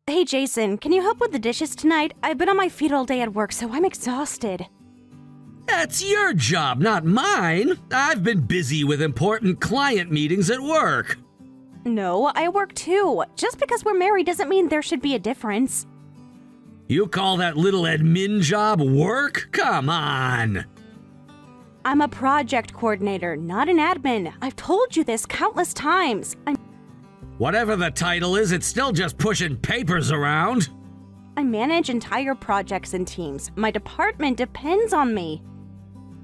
Hey Jason, can you help with the dishes tonight? I've been on my feet all day at work, so I'm exhausted. That's your job, not mine. I've been busy with important client meetings at work. No, I work too. Just because we're married doesn't mean there should be a difference. You call that little admin job work? Come on. I'm a project coordinator, not an admin. I've told you this countless times. Whatever the title is, it's still just pushing papers around. I manage entire projects and teams. My department depends on me.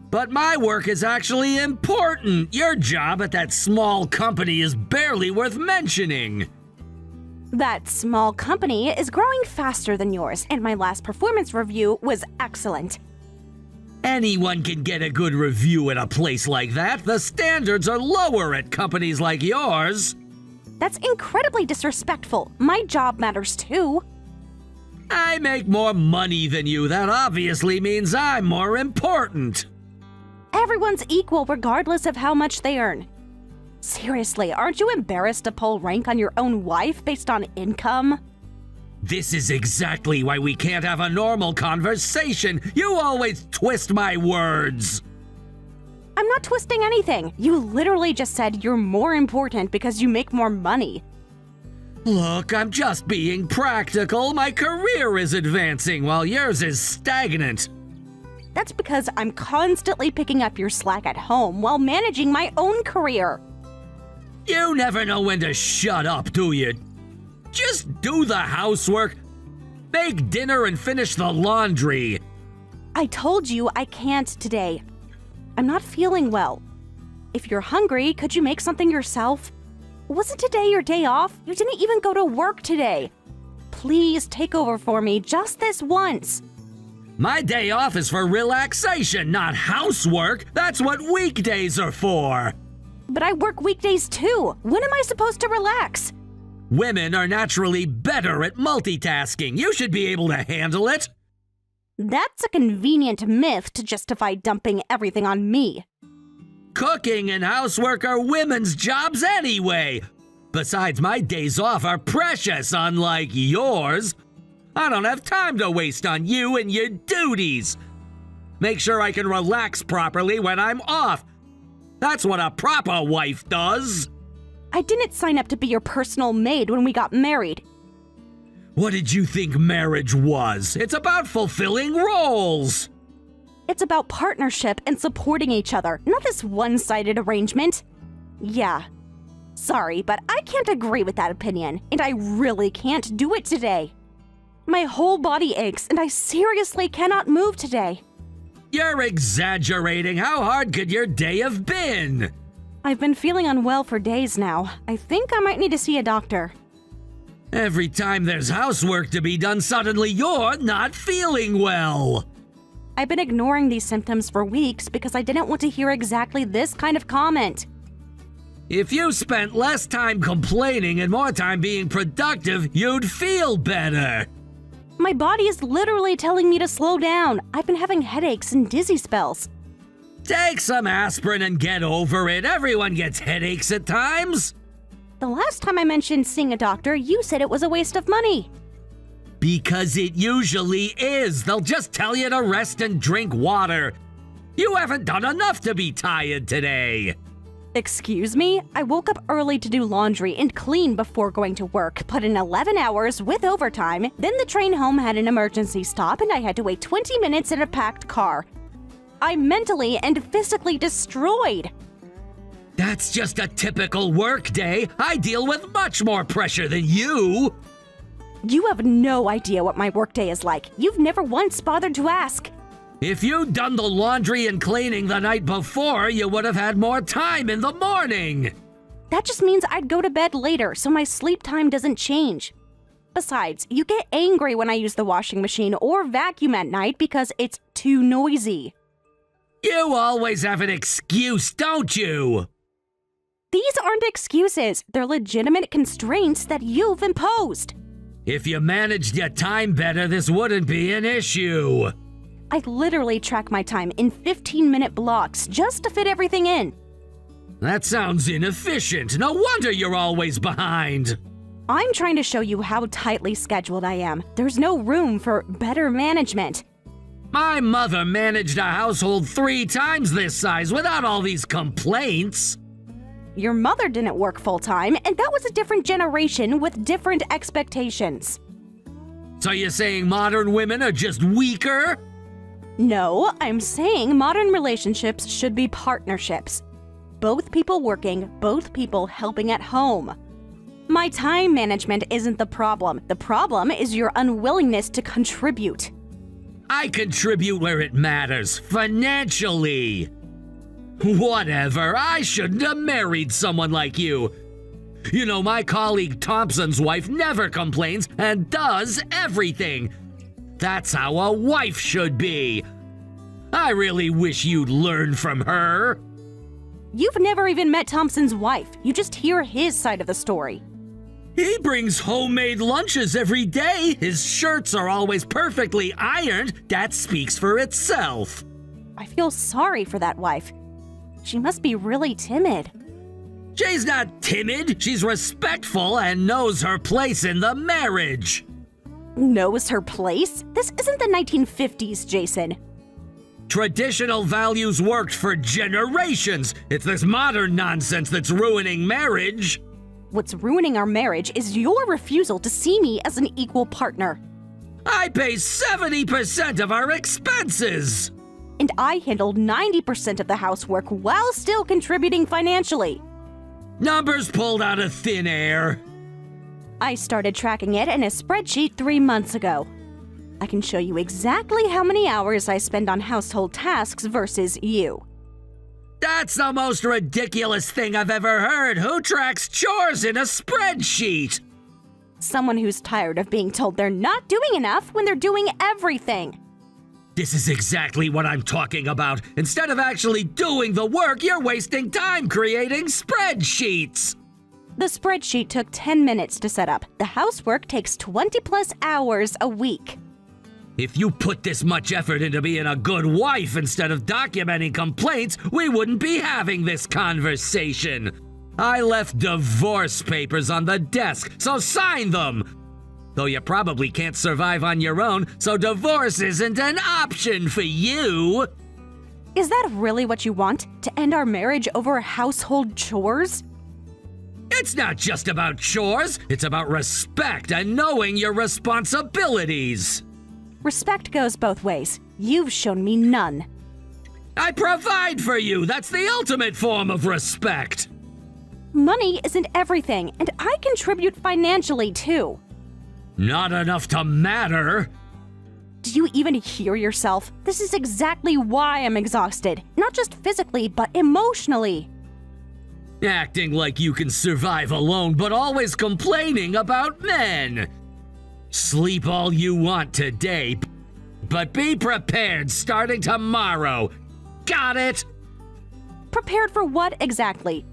But my work is actually important. Your job at that small company is barely worth mentioning. That small company is growing faster than yours, and my last performance review was excellent. Anyone can get a good review at a place like that. The standards are lower at companies like yours. That's incredibly disrespectful. My job matters too. I make more money than you. That obviously means I'm more important. Everyone's equal regardless of how much they earn. Seriously, aren't you embarrassed to pull rank on your own wife based on income? This is exactly why we can't have a normal conversation. You always twist my words. I'm not twisting anything. You literally just said you're more important because you make more money. Look, I'm just being practical. My career is advancing while yours is stagnant. That's because I'm constantly picking up your slack at home while managing my own career. You never know when to shut up, do you? Just do the housework, make dinner, and finish the laundry. I told you I can't today. I'm not feeling well. If you're hungry, could you make something yourself? Wasn't today your day off? You didn't even go to work today. Please take over for me just this once. My day off is for relaxation, not housework. That's what weekdays are for. But I work weekdays too. When am I supposed to relax? Women are naturally better at multitasking. You should be able to handle it. That's a convenient myth to justify dumping everything on me. Cooking and housework are women's jobs anyway. Besides, my days off are precious, unlike yours. I don't have time to waste on you and your duties. Make sure I can relax properly when I'm off. That's what a proper wife does. I didn't sign up to be your personal maid when we got married. What did you think marriage was? It's about fulfilling roles. It's about partnership and supporting each other, not this one-sided arrangement. Yeah. Sorry, but I can't agree with that opinion, and I really can't do it today. My whole body aches, and I seriously cannot move today. You're exaggerating. How hard could your day have been? I've been feeling unwell for days now. I think I might need to see a doctor. Every time there's housework to be done, suddenly you're not feeling well. I've been ignoring these symptoms for weeks because I didn't want to hear exactly this kind of comment. If you spent less time complaining and more time being productive, you'd feel better. My body is literally telling me to slow down. I've been having headaches and dizzy spells. Take some aspirin and get over it. Everyone gets headaches at times. The last time I mentioned seeing a doctor, you said it was a waste of money. Because it usually is. They'll just tell you to rest and drink water. You haven't done enough to be tired today. Excuse me? I woke up early to do laundry and clean before going to work, put in 11 hours with overtime, then the train home had an emergency stop and I had to wait 20 minutes in a packed car. I'm mentally and physically destroyed. That's just a typical work day. I deal with much more pressure than you. You have no idea what my workday is like. You've never once bothered to ask. If you'd done the laundry and cleaning the night before, you would have had more time in the morning. That just means I'd go to bed later, so my sleep time doesn't change. Besides, you get angry when I use the washing machine or vacuum at night because it's too noisy. You always have an excuse, don't you? These aren't excuses. They're legitimate constraints that you've imposed. If you managed your time better, this wouldn't be an issue. I literally track my time in 15-minute blocks just to fit everything in. That sounds inefficient. No wonder you're always behind. I'm trying to show you how tightly scheduled I am. There's no room for better management. My mother managed a household 3 times this size without all these complaints. Your mother didn't work full-time, and that was a different generation with different expectations. So you're saying modern women are just weaker? No, I'm saying modern relationships should be partnerships. Both people working, both people helping at home. My time management isn't the problem. The problem is your unwillingness to contribute. I contribute where it matters, financially. Whatever, I shouldn't have married someone like you. You know, my colleague Thompson's wife never complains and does everything. That's how a wife should be. I really wish you'd learn from her. You've never even met Thompson's wife. You just hear his side of the story. He brings homemade lunches every day. His shirts are always perfectly ironed. That speaks for itself. I feel sorry for that wife. She must be really timid. She's not timid. She's respectful and knows her place in the marriage. Knows her place? This isn't the 1950s, Jason. Traditional values worked for generations. It's this modern nonsense that's ruining marriage. What's ruining our marriage is your refusal to see me as an equal partner. I pay 70% of our expenses. And I handled 90% of the housework while still contributing financially. Numbers pulled out of thin air. I started tracking it in a spreadsheet 3 months ago. I can show you exactly how many hours I spend on household tasks versus you. That's the most ridiculous thing I've ever heard. Who tracks chores in a spreadsheet? Someone who's tired of being told they're not doing enough when they're doing everything. This is exactly what I'm talking about. Instead of actually doing the work, you're wasting time creating spreadsheets. The spreadsheet took 10 minutes to set up. The housework takes 20+ hours a week. If you put this much effort into being a good wife instead of documenting complaints, we wouldn't be having this conversation. I left divorce papers on the desk, so sign them. Though you probably can't survive on your own, so divorce isn't an option for you. Is that really what you want? To end our marriage over household chores? It's not just about chores, it's about respect and knowing your responsibilities. Respect goes both ways. You've shown me none. I provide for you. That's the ultimate form of respect. Money isn't everything, and I contribute financially too. Not enough to matter. Do you even hear yourself? This is exactly why I'm exhausted. Not just physically, but emotionally. Acting like you can survive alone, but always complaining about men. Sleep all you want today, but be prepared starting tomorrow. Got it? Prepared for what exactly?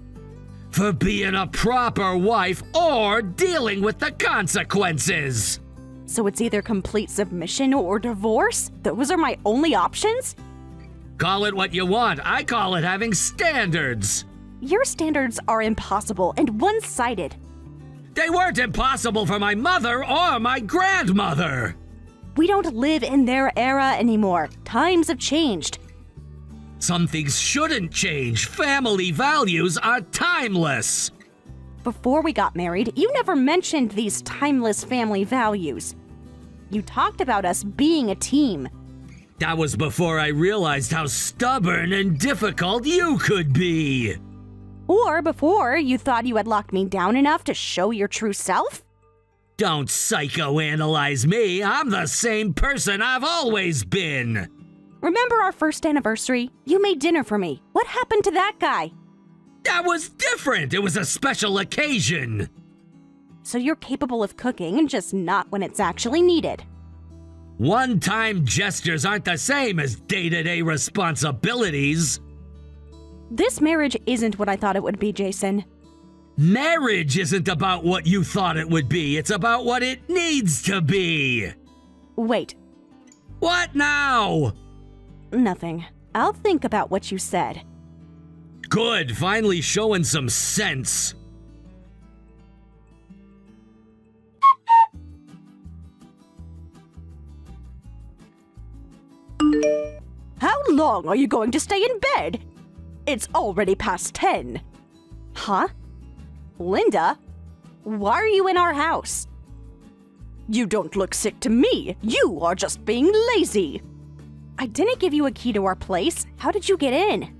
For being a proper wife or dealing with the consequences. So it's either complete submission or divorce? Those are my only options? Call it what you want. I call it having standards. Your standards are impossible and one-sided. They weren't impossible for my mother or my grandmother. We don't live in their era anymore. Times have changed. Some things shouldn't change. Family values are timeless. Before we got married, you never mentioned these timeless family values. You talked about us being a team. That was before I realized how stubborn and difficult you could be. Or before you thought you had locked me down enough to show your true self? Don't psychoanalyze me. I'm the same person I've always been. Remember our first anniversary? You made dinner for me. What happened to that guy? That was different. It was a special occasion. So you're capable of cooking, just not when it's actually needed. One-time gestures aren't the same as day-to-day responsibilities. This marriage isn't what I thought it would be, Jason. Marriage isn't about what you thought it would be. It's about what it needs to be. Wait. What now? Nothing. I'll think about what you said. Good, finally showing some sense. long are you going to stay in bed? It's already past 10. Huh? Linda? Why are you in our house? You don't look sick to me. You are just being lazy. I didn't give you a key to our place. How did you get in?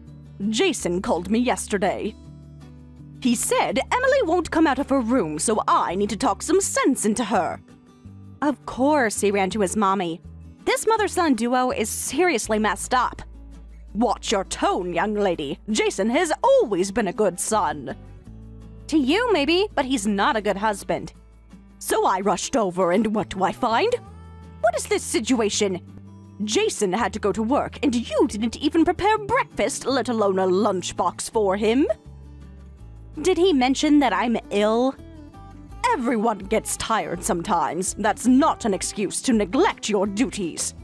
Jason called me yesterday. He said Emily won't come out of her room, so I need to talk some sense into her. Of course he ran to his mommy. This mother-son duo is seriously messed up. Watch your tone, young lady. Jason has always been a good son. To you, maybe, but he's not a good husband. So I rushed over, and what do I find? What is this situation? Jason had to go to work, and you didn't even prepare breakfast, let alone a lunchbox for him. Did he mention that I'm ill? Everyone gets tired sometimes. That's not an excuse to neglect your duties.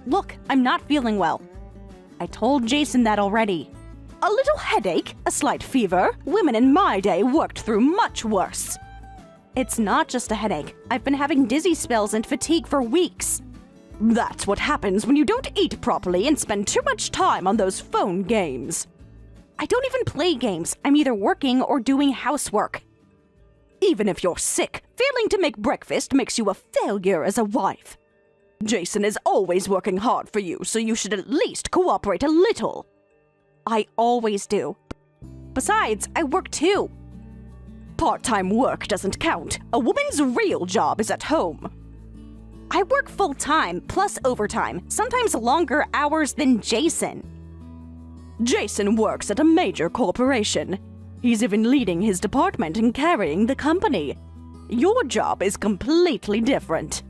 Look, I'm not feeling well. I told Jason that already. A little headache, a slight fever. Women in my day worked through much worse. It's not just a headache. I've been having dizzy spells and fatigue for weeks. That's what happens when you don't eat properly and spend too much time on those phone games. I don't even play games. I'm either working or doing housework. Even if you're sick, failing to make breakfast makes you a failure as a wife. Jason is always working hard for you, so you should at least cooperate a little. I always do. Besides, I work too. Part-time work doesn't count. A woman's real job is at home. I work full-time, plus overtime, sometimes longer hours than Jason. Jason works at a major corporation. He's even leading his department and carrying the company. Your job is completely different.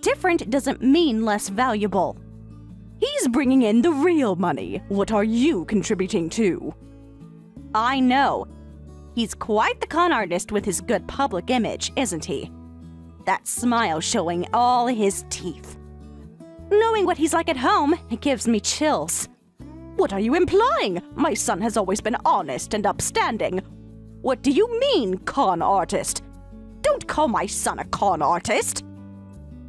Different doesn't mean less valuable. He's bringing in the real money. What are you contributing to? I know. He's quite the con artist with his good public image, isn't he? That smile showing all his teeth. Knowing what he's like at home, it gives me chills. What are you implying? My son has always been honest and upstanding. What do you mean, con artist? Don't call my son a con artist.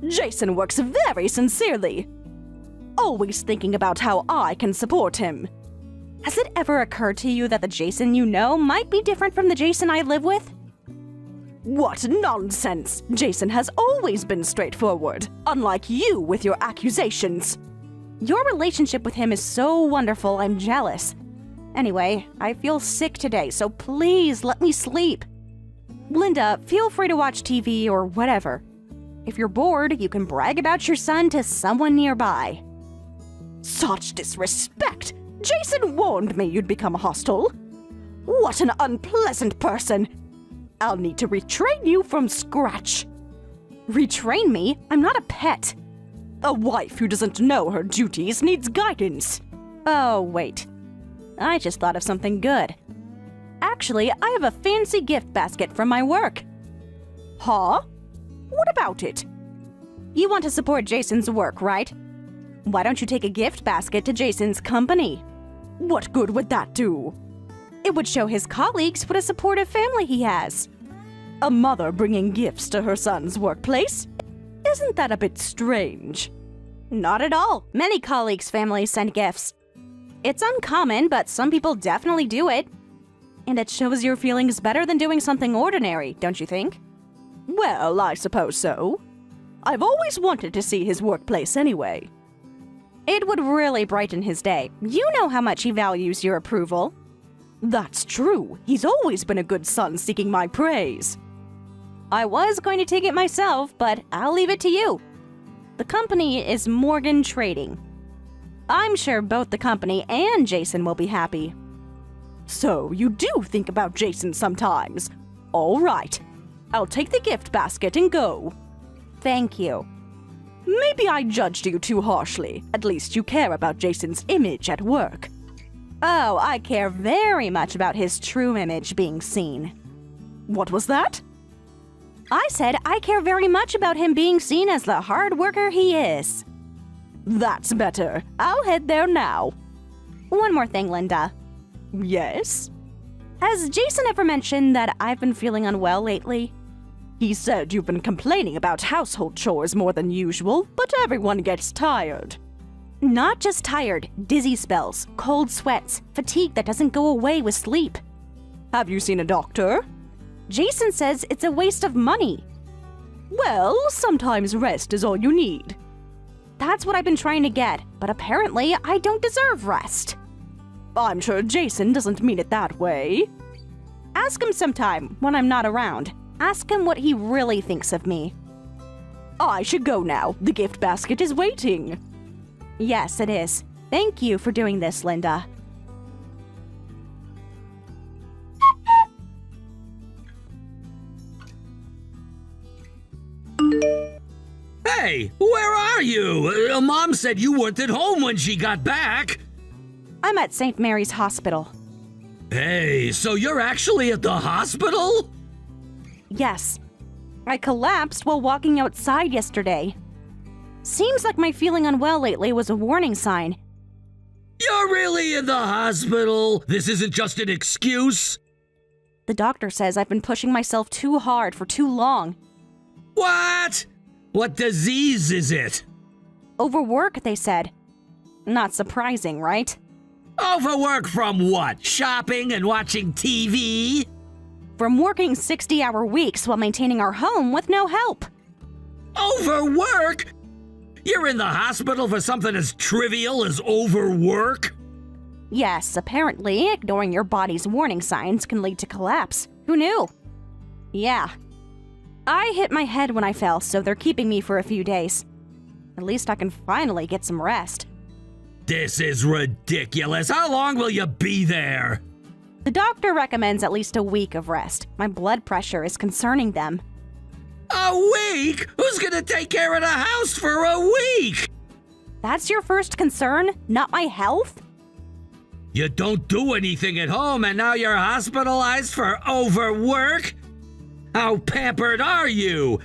Jason works very sincerely. Always thinking about how I can support him. Has it ever occurred to you that the Jason you know might be different from the Jason I live with? What nonsense! Jason has always been straightforward, unlike you with your accusations. Your relationship with him is so wonderful, I'm jealous. Anyway, I feel sick today, so please let me sleep. Linda, feel free to watch TV or whatever. If you're bored, you can brag about your son to someone nearby. Such disrespect! Jason warned me you'd become hostile. What an unpleasant person! I'll need to retrain you from scratch. Retrain me? I'm not a pet. A wife who doesn't know her duties needs guidance. Oh, wait. I just thought of something good. Actually, I have a fancy gift basket from my work. Huh? What about it? You want to support Jason's work, right? Why don't you take a gift basket to Jason's company? What good would that do? It would show his colleagues what a supportive family he has. A mother bringing gifts to her son's workplace? Isn't that a bit strange? Not at all. Many colleagues' families send gifts. It's uncommon, but some people definitely do it. And it shows your feelings better than doing something ordinary, don't you think? Well, I suppose so. I've always wanted to see his workplace anyway. It would really brighten his day. You know how much he values your approval. That's true. He's always been a good son seeking my praise. I was going to take it myself, but I'll leave it to you. The company is Morgan Trading. I'm sure both the company and Jason will be happy. So you do think about Jason sometimes. All right. I'll take the gift basket and go. Thank you. Maybe I judged you too harshly. At least you care about Jason's image at work. Oh, I care very much about his true image being seen. What was that? I said I care very much about him being seen as the hard worker he is. That's better. I'll head there now. One more thing, Linda. Yes? Has Jason ever mentioned that I've been feeling unwell lately? He said you've been complaining about household chores more than usual, but everyone gets tired. Not just tired, dizzy spells, cold sweats, fatigue that doesn't go away with sleep. Have you seen a doctor? Jason says it's a waste of money. Well, sometimes rest is all you need. That's what I've been trying to get, but apparently I don't deserve rest. I'm sure Jason doesn't mean it that way. Ask him sometime when I'm not around. Ask him what he really thinks of me. I should go now. The gift basket is waiting. Yes, it is. Thank you for doing this, Linda. Hey, where are you? Mom said you weren't at home when she got back. I'm at St. Mary's Hospital. Hey, so you're actually at the hospital? Yes. I collapsed while walking outside yesterday. Seems like my feeling unwell lately was a warning sign. You're really in the hospital? This isn't just an excuse? The doctor says I've been pushing myself too hard for too long. What? What disease is it? Overwork, they said. Not surprising, right? Overwork from what? Shopping and watching TV? From working 60-hour weeks while maintaining our home with no help. Overwork? You're in the hospital for something as trivial as overwork? Yes, apparently, ignoring your body's warning signs can lead to collapse. Who knew? Yeah. I hit my head when I fell, so they're keeping me for a few days. At least I can finally get some rest. This is ridiculous. How long will you be there? The doctor recommends at least a week of rest. My blood pressure is concerning them. A week? Who's gonna take care of the house for a week? That's your first concern, not my health? You don't do anything at home and now you're hospitalized for overwork? How pampered are you?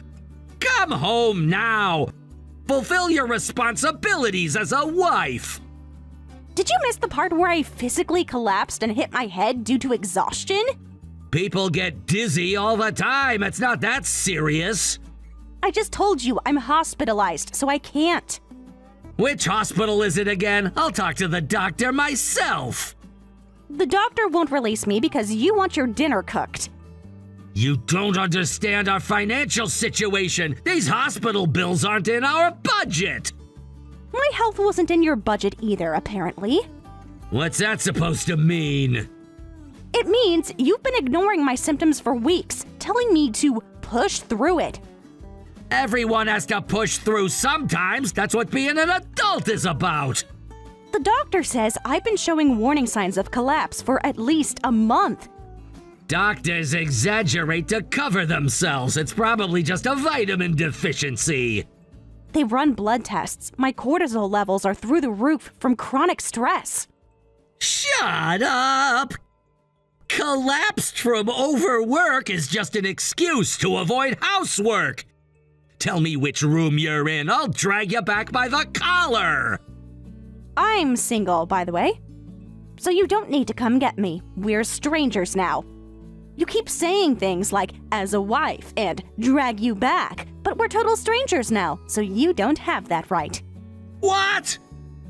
Come home now. Fulfill your responsibilities as a wife. Did you miss the part where I physically collapsed and hit my head due to exhaustion? People get dizzy all the time. It's not that serious. I just told you I'm hospitalized, so I can't. Which hospital is it again? I'll talk to the doctor myself. The doctor won't release me because you want your dinner cooked. You don't understand our financial situation. These hospital bills aren't in our budget. My health wasn't in your budget either, apparently. What's that supposed to mean? It means you've been ignoring my symptoms for weeks, telling me to push through it. Everyone has to push through sometimes. That's what being an adult is about. The doctor says I've been showing warning signs of collapse for at least a month. Doctors exaggerate to cover themselves. It's probably just a vitamin deficiency. They run blood tests. My cortisol levels are through the roof from chronic stress. Shut up! Collapsed from overwork is just an excuse to avoid housework. Tell me which room you're in. I'll drag you back by the collar. I'm single, by the way. So you don't need to come get me. We're strangers now. You keep saying things like, as a wife, and drag you back, but we're total strangers now, so you don't have that right. What?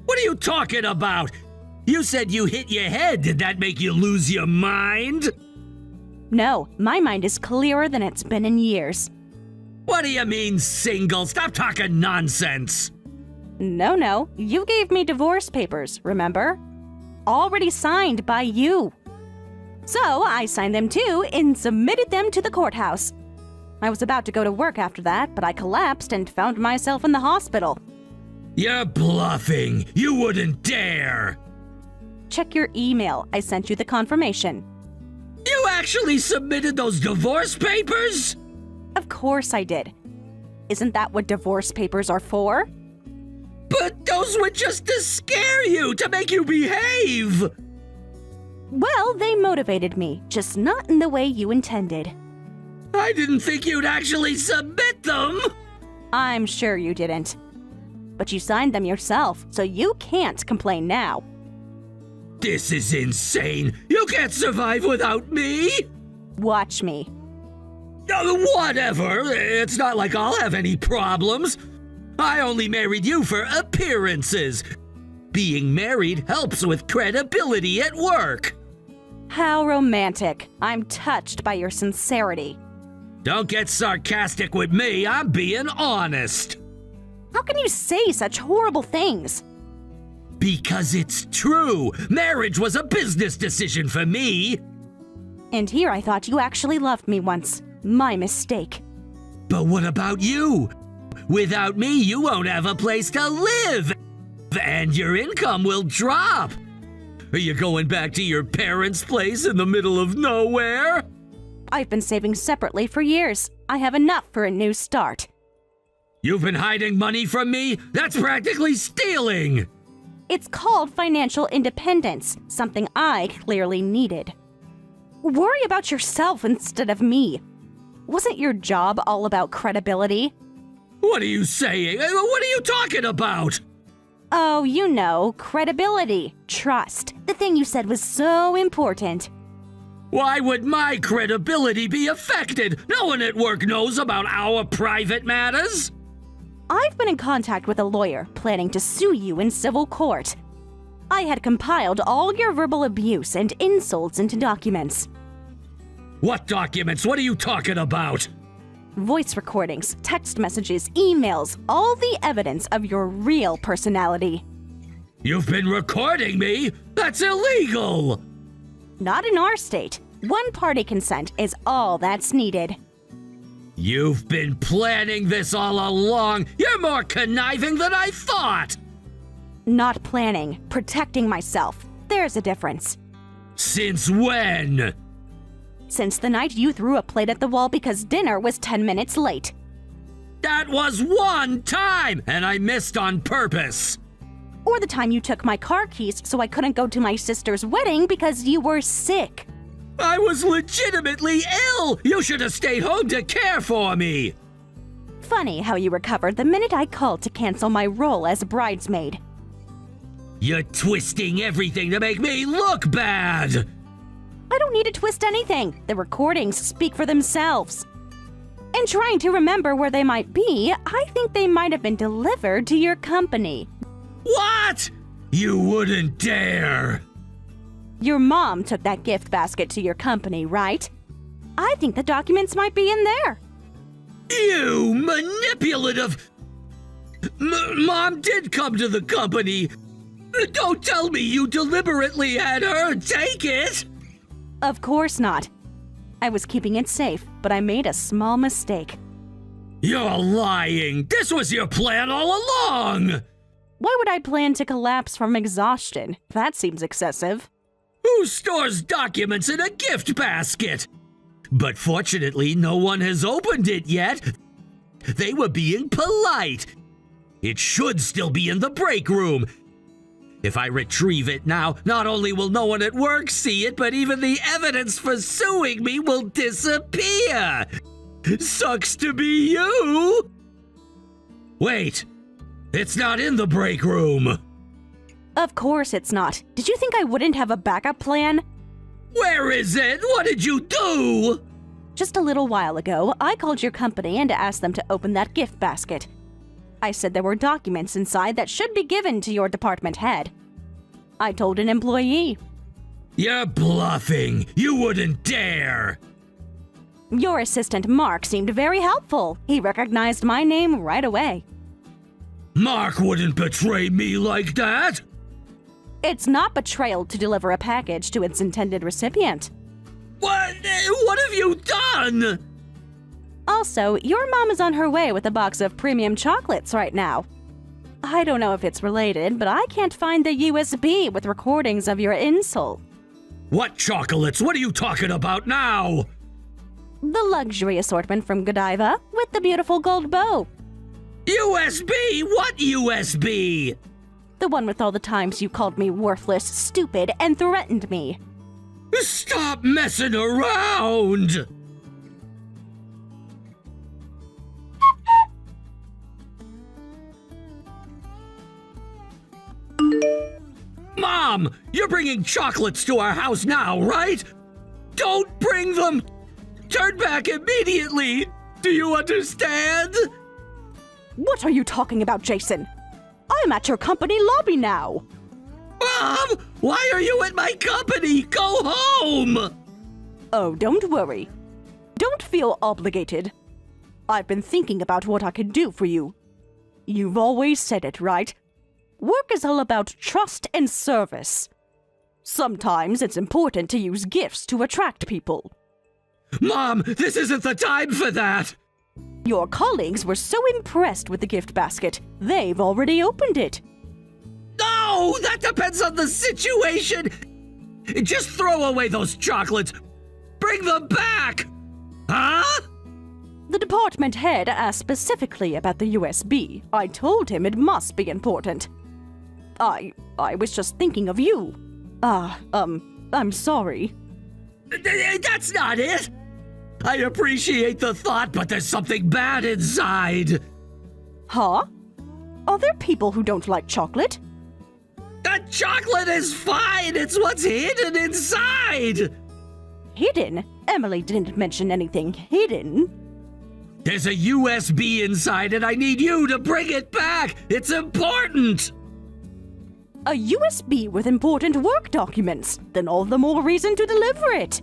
What are you talking about? You said you hit your head. Did that make you lose your mind? No, my mind is clearer than it's been in years. What do you mean, single? Stop talking nonsense. No, you gave me divorce papers, remember? Already signed by you. So I signed them too and submitted them to the courthouse. I was about to go to work after that, but I collapsed and found myself in the hospital. You're bluffing. You wouldn't dare. Check your email. I sent you the confirmation. You actually submitted those divorce papers? Of course I did. Isn't that what divorce papers are for? But those were just to scare you, to make you behave. Well, they motivated me, just not in the way you intended. I didn't think you'd actually submit them. I'm sure you didn't. But you signed them yourself, so you can't complain now. This is insane. You can't survive without me. Watch me. Whatever. It's not like I'll have any problems. I only married you for appearances. Being married helps with credibility at work. How romantic. I'm touched by your sincerity. Don't get sarcastic with me, I'm being honest. How can you say such horrible things? Because it's true. Marriage was a business decision for me. And here I thought you actually loved me once. My mistake. But what about you? Without me, you won't have a place to live. And your income will drop. Are you going back to your parents' place in the middle of nowhere? I've been saving separately for years. I have enough for a new start. You've been hiding money from me? That's practically stealing! It's called financial independence, something I clearly needed. Worry about yourself instead of me. Wasn't your job all about credibility? What are you saying? What are you talking about? Oh, you know, credibility, trust. The thing you said was so important. Why would my credibility be affected? No one at work knows about our private matters. I've been in contact with a lawyer planning to sue you in civil court. I had compiled all your verbal abuse and insults into documents. What documents? What are you talking about? Voice recordings, text messages, emails, all the evidence of your real personality. You've been recording me? That's illegal! Not in our state. One-party consent is all that's needed. You've been planning this all along. You're more conniving than I thought. Not planning, protecting myself. There's a difference. Since when? Since the night you threw a plate at the wall because dinner was 10 minutes late. That was one time, and I missed on purpose. Or the time you took my car keys so I couldn't go to my sister's wedding because you were sick. I was legitimately ill. You should have stayed home to care for me. Funny how you recovered the minute I called to cancel my role as bridesmaid. You're twisting everything to make me look bad. I don't need to twist anything. The recordings speak for themselves. And trying to remember where they might be, I think they might have been delivered to your company. What? You wouldn't dare. Your mom took that gift basket to your company, right? I think the documents might be in there. You manipulative... Mom did come to the company. Don't tell me you deliberately had her take it. Of course not. I was keeping it safe, but I made a small mistake. You're lying. This was your plan all along. Why would I plan to collapse from exhaustion? That seems excessive. Who stores documents in a gift basket? But fortunately, no one has opened it yet. They were being polite. It should still be in the break room. If I retrieve it now, not only will no one at work see it, but even the evidence for suing me will disappear. Sucks to be you. Wait, it's not in the break room. Of course it's not. Did you think I wouldn't have a backup plan? Where is it? What did you do? Just a little while ago, I called your company and asked them to open that gift basket. I said there were documents inside that should be given to your department head. I told an employee. You're bluffing. You wouldn't dare. Your assistant Mark seemed very helpful. He recognized my name right away. Mark wouldn't betray me like that. It's not betrayal to deliver a package to its intended recipient. What have you done? Also, your mom is on her way with a box of premium chocolates right now. I don't know if it's related, but I can't find the USB with recordings of your insult. What chocolates? What are you talking about now? The luxury assortment from Godiva with the beautiful gold bow. USB? What USB? The one with all the times you called me worthless, stupid, and threatened me. Stop messing around! Mom, you're bringing chocolates to our house now, right? Don't bring them! Turn back immediately! Do you understand? What are you talking about, Jason? I'm at your company lobby now. Mom! Why are you at my company? Go home! Oh, don't worry. Don't feel obligated. I've been thinking about what I could do for you. You've always said it, right? Work is all about trust and service. Sometimes it's important to use gifts to attract people. Mom, this isn't the time for that! Your colleagues were so impressed with the gift basket, they've already opened it. No! That depends on the situation! Just throw away those chocolates! Bring them back! Huh? The department head asked specifically about the USB. I told him it must be important. I was just thinking of you. I'm sorry. That's not it! I appreciate the thought, but there's something bad inside. Huh? Are there people who don't like chocolate? The chocolate is fine! It's what's hidden inside! Hidden? Emily didn't mention anything hidden. There's a USB inside and I need you to bring it back! It's important! A USB with important work documents? Then all the more reason to deliver it.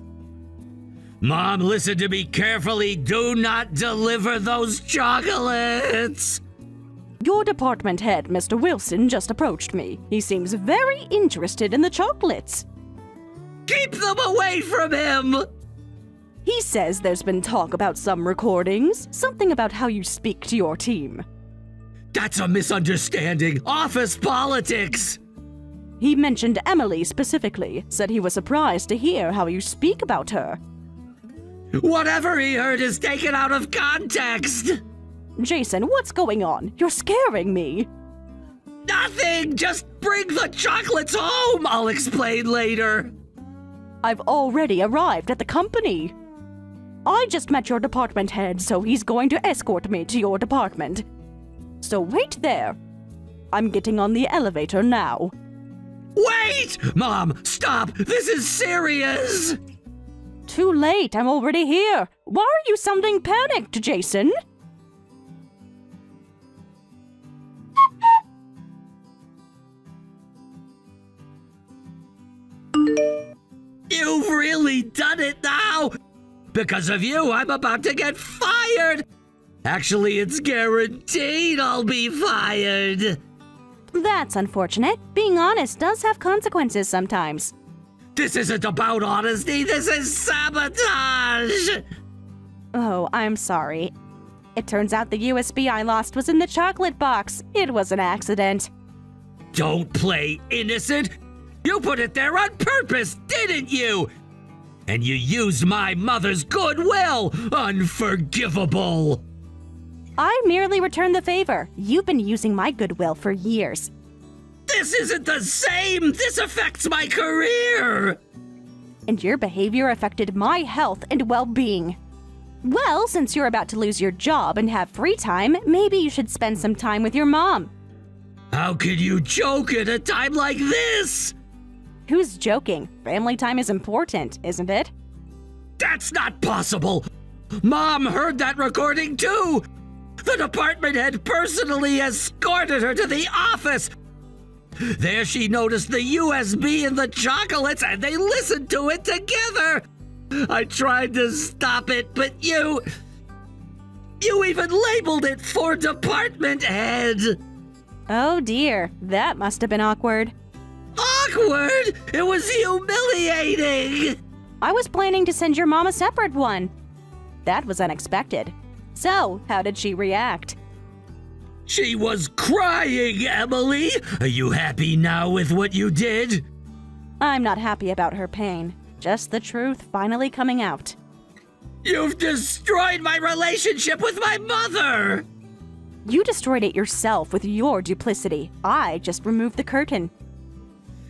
Mom, listen to me carefully. Do not deliver those chocolates! Your department head, Mr. Wilson, just approached me. He seems very interested in the chocolates. Keep them away from him! He says there's been talk about some recordings, something about how you speak to your team. That's a misunderstanding. Office politics! He mentioned Emily specifically, said he was surprised to hear how you speak about her. Whatever he heard is taken out of context! Jason, what's going on? You're scaring me. Nothing! Just bring the chocolates home! I'll explain later. I've already arrived at the company. I just met your department head, so he's going to escort me to your department. So wait there. I'm getting on the elevator now. Wait! Mom, stop! This is serious! Too late, I'm already here. Why are you sounding panicked, Jason? You've really done it now! Because of you, I'm about to get fired! Actually, it's guaranteed I'll be fired! That's unfortunate. Being honest does have consequences sometimes. This isn't about honesty, this is sabotage! Oh, I'm sorry. It turns out the USB I lost was in the chocolate box. It was an accident. Don't play innocent! You put it there on purpose, didn't you? And you used my mother's goodwill! Unforgivable! I merely returned the favor. You've been using my goodwill for years. This isn't the same! This affects my career! And your behavior affected my health and well-being. Well, since you're about to lose your job and have free time, maybe you should spend some time with your mom. How could you joke at a time like this? Who's joking? Family time is important, isn't it? That's not possible! Mom heard that recording too! The department head personally escorted her to the office! There she noticed the USB and the chocolates and they listened to it together! I tried to stop it, but you even labeled it for department head! Oh dear, that must have been awkward. Awkward? It was humiliating! I was planning to send your mom a separate one. That was unexpected. So, how did she react? She was crying, Emily! Are you happy now with what you did? I'm not happy about her pain. Just the truth finally coming out. You've destroyed my relationship with my mother! You destroyed it yourself with your duplicity. I just removed the curtain.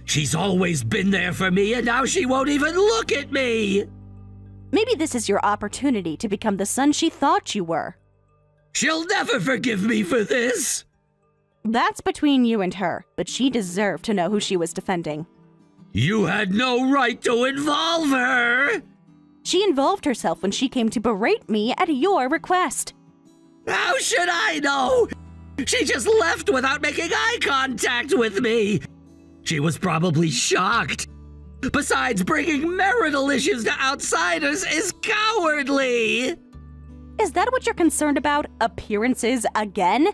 She's always been there for me and now she won't even look at me! Maybe this is your opportunity to become the son she thought you were. She'll never forgive me for this! That's between you and her, but she deserved to know who she was defending. You had no right to involve her! She involved herself when she came to berate me at your request. How should I know? She just left without making eye contact with me! She was probably shocked. Besides, bringing marital issues to outsiders is cowardly! Is that what you're concerned about? Appearances again?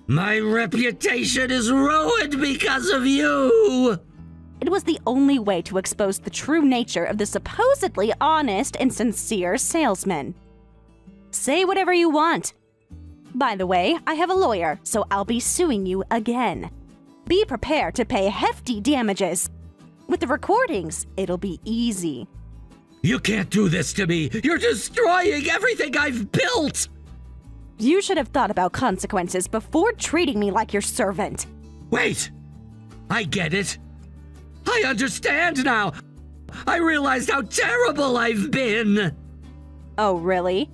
My reputation is ruined because of you! It was the only way to expose the true nature of the supposedly honest and sincere salesman. Say whatever you want. By the way, I have a lawyer, so I'll be suing you again. Be prepared to pay hefty damages. With the recordings, it'll be easy. You can't do this to me! You're destroying everything I've built! You should have thought about consequences before treating me like your servant. Wait! I get it. I understand now. I realized how terrible I've been. Oh, really?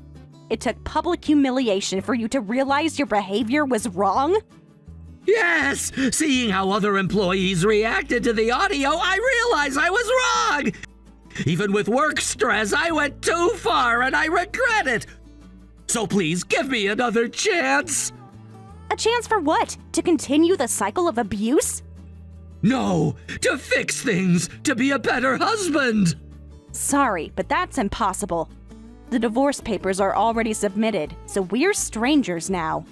It took public humiliation for you to realize your behavior was wrong? Yes! Seeing how other employees reacted to the audio, I realized I was wrong! Even with work stress, I went too far and I regret it. So please, give me another chance. A chance for what? To continue the cycle of abuse? No, to fix things, to be a better husband. Sorry, but that's impossible. The divorce papers are already submitted, so we're strangers now.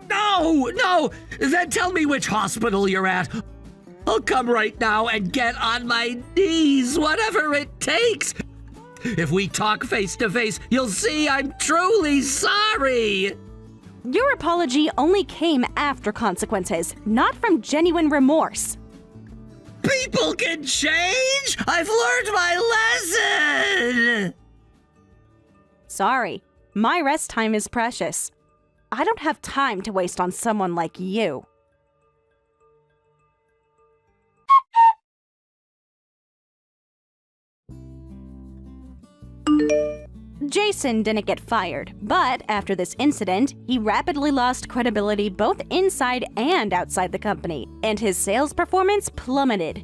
No! Then tell me which hospital you're at. I'll come right now and get on my knees, whatever it takes. If we talk face to face, you'll see I'm truly sorry. Your apology only came after consequences, not from genuine remorse. People can change! I've learned my lesson! Sorry, my rest time is precious. I don't have time to waste on someone like you. Jason didn't get fired, but after this incident, he rapidly lost credibility both inside and outside the company, and his sales performance plummeted.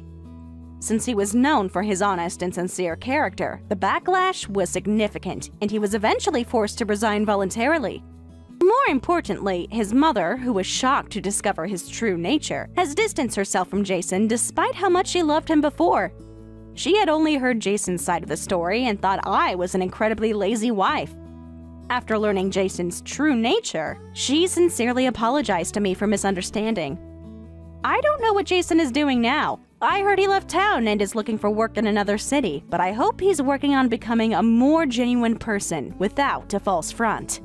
Since he was known for his honest and sincere character, the backlash was significant, and he was eventually forced to resign voluntarily. More importantly, his mother, who was shocked to discover his true nature, has distanced herself from Jason despite how much she loved him before. She had only heard Jason's side of the story and thought I was an incredibly lazy wife. After learning Jason's true nature, she sincerely apologized to me for misunderstanding. I don't know what Jason is doing now. I heard he left town and is looking for work in another city, but I hope he's working on becoming a more genuine person without a false front.